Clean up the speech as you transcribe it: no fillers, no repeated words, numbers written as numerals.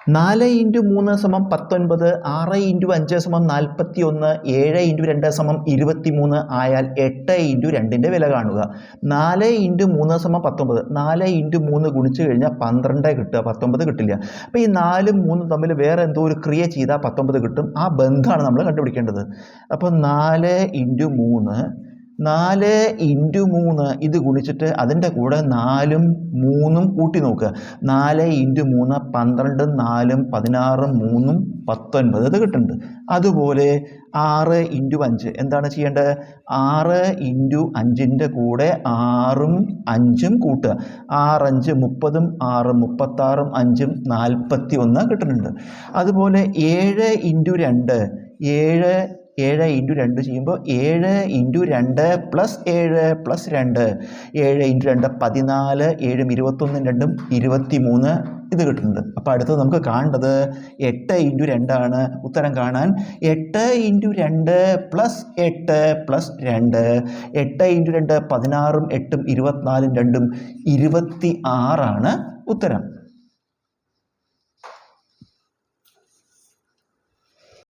4 × 3 = 19, 6 × 5 = 41, 7 × 2 = 23 ആയാൽ 8 × 2ന്റെ വില കാണുക. 4 × 3 = 19. 4 × 3 ഗുണിച്ചു കഴിഞ്ഞാൽ 12 കിട്ടുക, 19 കിട്ടില്ല. അപ്പോൾ ഈ 4ഉം 3ഉം തമ്മിൽ വേറെ എന്തോ ഒരു ക്രിയ ചെയ്താൽ 19 കിട്ടും. ആ ബന്ധമാണ് നമ്മൾ കണ്ടുപിടിക്കേണ്ടത്. അപ്പോൾ 4 × 3 4 × 3 ഇത് ഗുണിച്ചിട്ട് അതിൻ്റെ കൂടെ 4ഉം 3ഉം കൂട്ടി നോക്കുക. 4 × 3 12, 4ഉം 16, 3ഉം 19 ഇത് കിട്ടുന്നുണ്ട്. അതുപോലെ 6 × 5 എന്താണ് ചെയ്യേണ്ടത്? 6 × 5ൻ്റെ കൂടെ 6ഉം 5ഉം കൂട്ടുക. 6 5 30, 6 36, 5ഉം 41 കിട്ടുന്നുണ്ട്. അതുപോലെ 7 × 2 7 × 2 ചെയ്യുമ്പോൾ 7 × 2 + 7 + 2 7 × 2 14, 7ഉം 21, 2ഉം 23 ഇത് കിട്ടുന്നുണ്ട്. അപ്പോൾ അടുത്തത് നമുക്ക് കാണേണ്ടത് 8 × 2 ആണ്. ഉത്തരം കാണാൻ 8 × 2 + 8 + 2 8 × 2 16ഉം 8ഉം 24, 2ഉം 26 ആണ് ഉത്തരം.